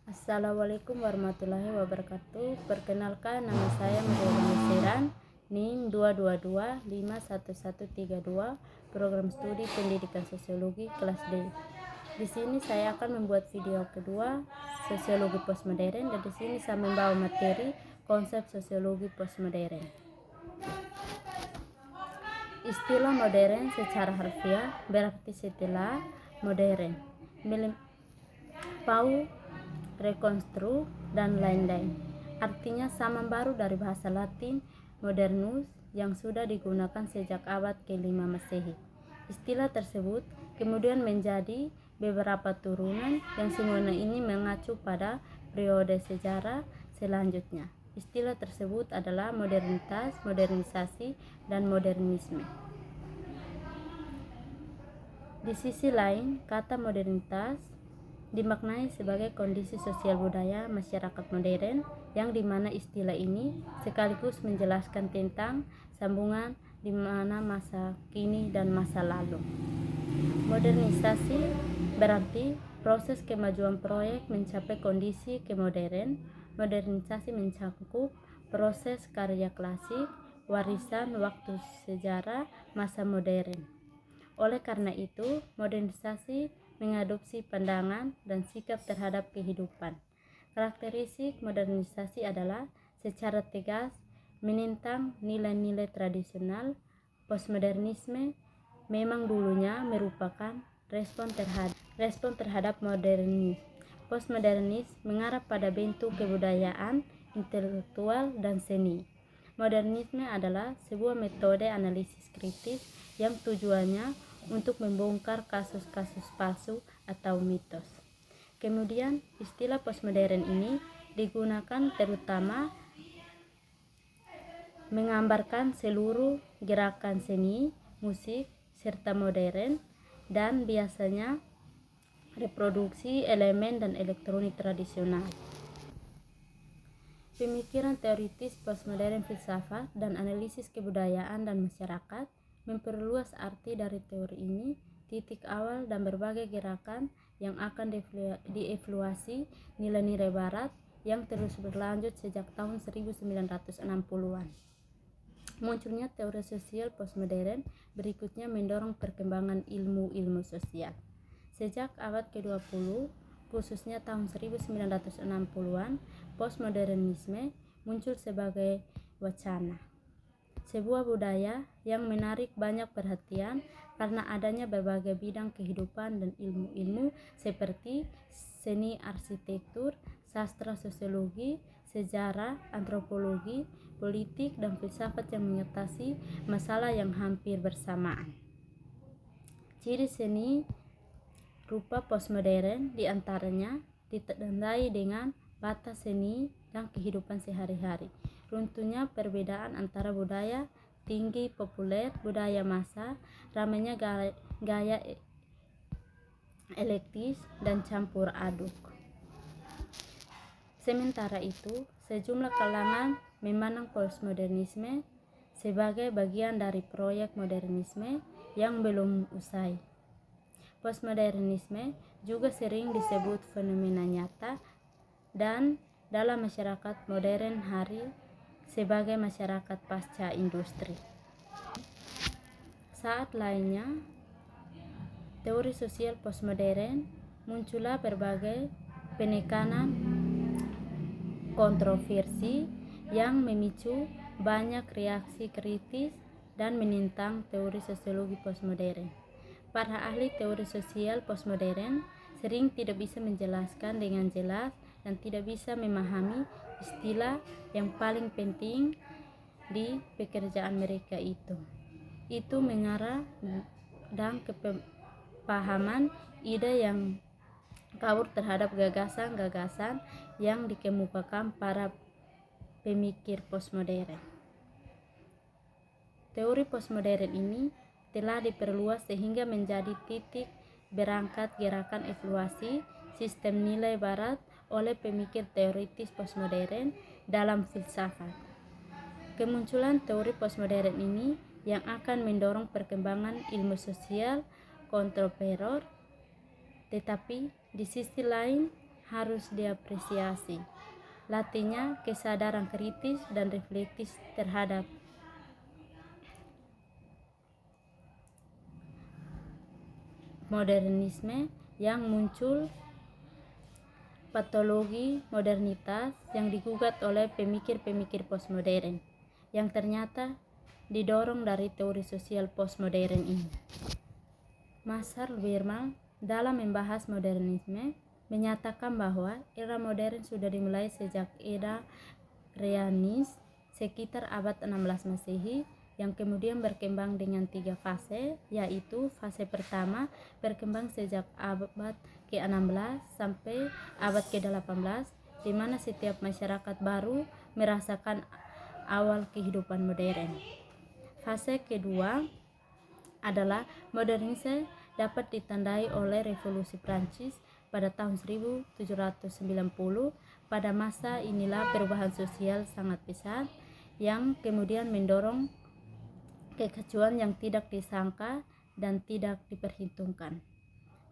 Assalamualaikum warahmatullahi wabarakatuh. Perkenalkan, nama saya Maria Seran, NIM 222511132, Program Studi Pendidikan Sosiologi kelas D. Di sini saya akan membuat video kedua, Sosiologi Postmodern, dan di sini saya membawa materi konsep sosiologi postmodern. Istilah modern secara harfiah berarti setelah modern, pau, rekonstru, dan lain-lain. Artinya zaman baru dari bahasa Latin modernus yang sudah digunakan sejak abad ke-5 Masehi. Istilah tersebut kemudian menjadi beberapa turunan yang semuanya ini mengacu pada periode sejarah selanjutnya. Istilah tersebut adalah modernitas, modernisasi, dan modernisme. Di sisi lain, kata modernitas dimaknai sebagai kondisi sosial budaya masyarakat modern yang dimana istilah ini sekaligus menjelaskan tentang sambungan di mana masa kini dan masa lalu. Modernisasi berarti proses kemajuan proyek mencapai kondisi kemodern. Modernisasi mencakup proses karya klasik, warisan waktu sejarah masa modern. Oleh karena itu, modernisasi mengadopsi pandangan dan sikap terhadap kehidupan. Karakteristik modernisasi adalah secara tegas menentang nilai-nilai tradisional. Postmodernisme memang dulunya merupakan respon terhadap modernis. Postmodernis mengarah pada bentuk kebudayaan, intelektual, dan seni. Modernisme adalah sebuah metode analisis kritis yang tujuannya untuk membongkar kasus-kasus palsu atau mitos. Kemudian, istilah postmodern ini digunakan terutama menggambarkan seluruh gerakan seni, musik, serta modern, dan biasanya reproduksi elemen dan elektronik tradisional. Pemikiran teoritis postmodern, filsafat, dan analisis kebudayaan dan masyarakat memperluas arti dari teori ini, titik awal dan berbagai gerakan yang akan dievaluasi nilai-nilai barat yang terus berlanjut sejak tahun 1960-an. Munculnya teori sosial postmodern berikutnya mendorong perkembangan ilmu-ilmu sosial. Sejak abad ke-20, khususnya tahun 1960-an, postmodernisme muncul sebagai wacana. Sebuah budaya yang menarik banyak perhatian karena adanya berbagai bidang kehidupan dan ilmu-ilmu seperti seni, arsitektur, sastra, sosiologi, sejarah, antropologi, politik, dan filsafat yang mengatasi masalah yang hampir bersamaan. Ciri seni rupa postmodern diantaranya ditandai dengan batas seni dan kehidupan sehari-hari. Runtuhnya perbedaan antara budaya tinggi populer, budaya massa, ramainya gaya elektis dan campur aduk. Sementara itu, sejumlah kalangan memandang postmodernisme sebagai bagian dari proyek modernisme yang belum usai. Postmodernisme juga sering disebut fenomena nyata dan dalam masyarakat modern hari sebagai masyarakat pasca industri. Saat lainnya, teori sosial postmodern muncullah berbagai penekanan kontroversi yang memicu banyak reaksi kritis dan menentang teori sosiologi postmodern. Para ahli teori sosial postmodern sering tidak bisa menjelaskan dengan jelas dan tidak bisa memahami istilah yang paling penting di pekerjaan mereka itu mengarah dan kepahaman ide yang kabur terhadap gagasan-gagasan yang dikemukakan para pemikir postmodern. Teori postmodern ini telah diperluas sehingga menjadi titik berangkat gerakan evaluasi sistem nilai barat oleh pemikir teoritis postmodern dalam filsafat. Kemunculan teori postmodern ini yang akan mendorong perkembangan ilmu sosial kontemporer, tetapi di sisi lain harus diapresiasi. Latihnya kesadaran kritis dan reflektif terhadap modernisme yang muncul, patologi modernitas yang digugat oleh pemikir-pemikir postmodern yang ternyata didorong dari teori sosial postmodern ini. Marshall Berman dalam membahas modernisme menyatakan bahwa era modern sudah dimulai sejak era Renaissance sekitar abad 16 Masehi yang kemudian berkembang dengan 3 fase, yaitu fase pertama berkembang sejak abad ke-16 sampai abad ke-18, di mana setiap masyarakat baru merasakan awal kehidupan modern. Fase kedua adalah modernisme dapat ditandai oleh revolusi Prancis pada tahun 1790. Pada masa inilah perubahan sosial sangat besar yang kemudian mendorong kekacauan yang tidak disangka dan tidak diperhitungkan.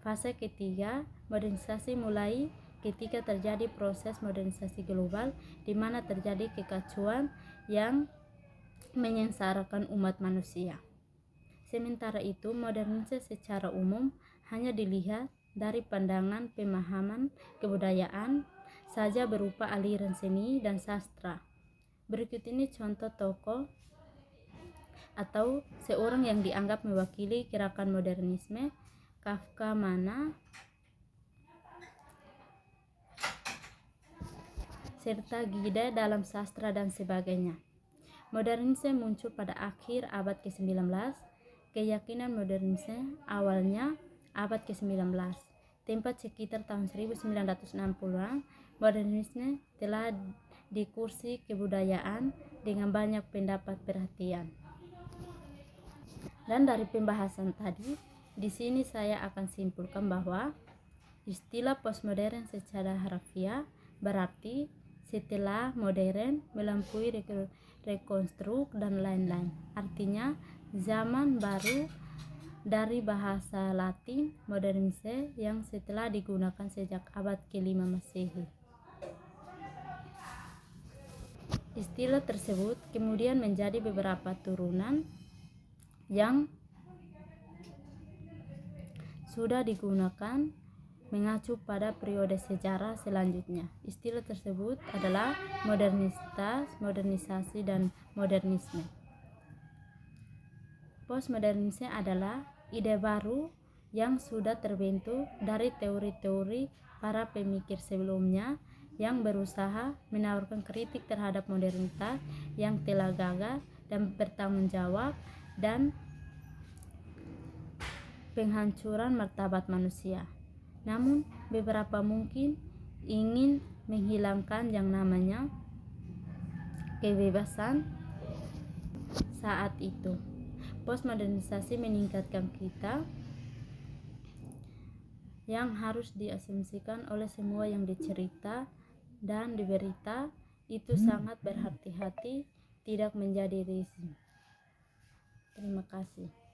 Fase ketiga, modernisasi mulai ketika terjadi proses modernisasi global di mana terjadi kekacauan yang menyengsarakan umat manusia. Sementara itu, modernisme secara umum hanya dilihat dari pandangan pemahaman kebudayaan saja berupa aliran seni dan sastra. Berikut ini contoh tokoh atau seorang yang dianggap mewakili gerakan modernisme: Kafka, Mana, serta Gide dalam sastra dan sebagainya. Modernisme muncul pada akhir abad ke-19. Keyakinan modernisme awalnya abad ke-19. Tempat sekitar tahun 1960-an, modernisme telah dikursi kebudayaan dengan banyak pendapat perhatian. Dan dari pembahasan tadi, di sini saya akan simpulkan bahwa istilah postmodern secara harfiah berarti setelah modern, melampaui rekonstruk dan lain-lain. Artinya zaman baru dari bahasa Latin modernisme yang setelah digunakan sejak abad ke-5 Masehi. Istilah tersebut kemudian menjadi beberapa turunan yang sudah digunakan mengacu pada periode sejarah selanjutnya. Istilah tersebut adalah modernitas, modernisasi, dan modernisme. Postmodernisme adalah ide baru yang sudah terbentuk dari teori-teori para pemikir sebelumnya yang berusaha menawarkan kritik terhadap modernitas yang telah gagal dan bertanggung jawab dan penghancuran martabat manusia. Namun beberapa mungkin ingin menghilangkan yang namanya kebebasan saat itu. Postmodernisasi meningkatkan kita yang harus diasumsikan oleh semua yang dicerita dan diberita itu sangat berhati-hati tidak menjadi rezim. Terima kasih.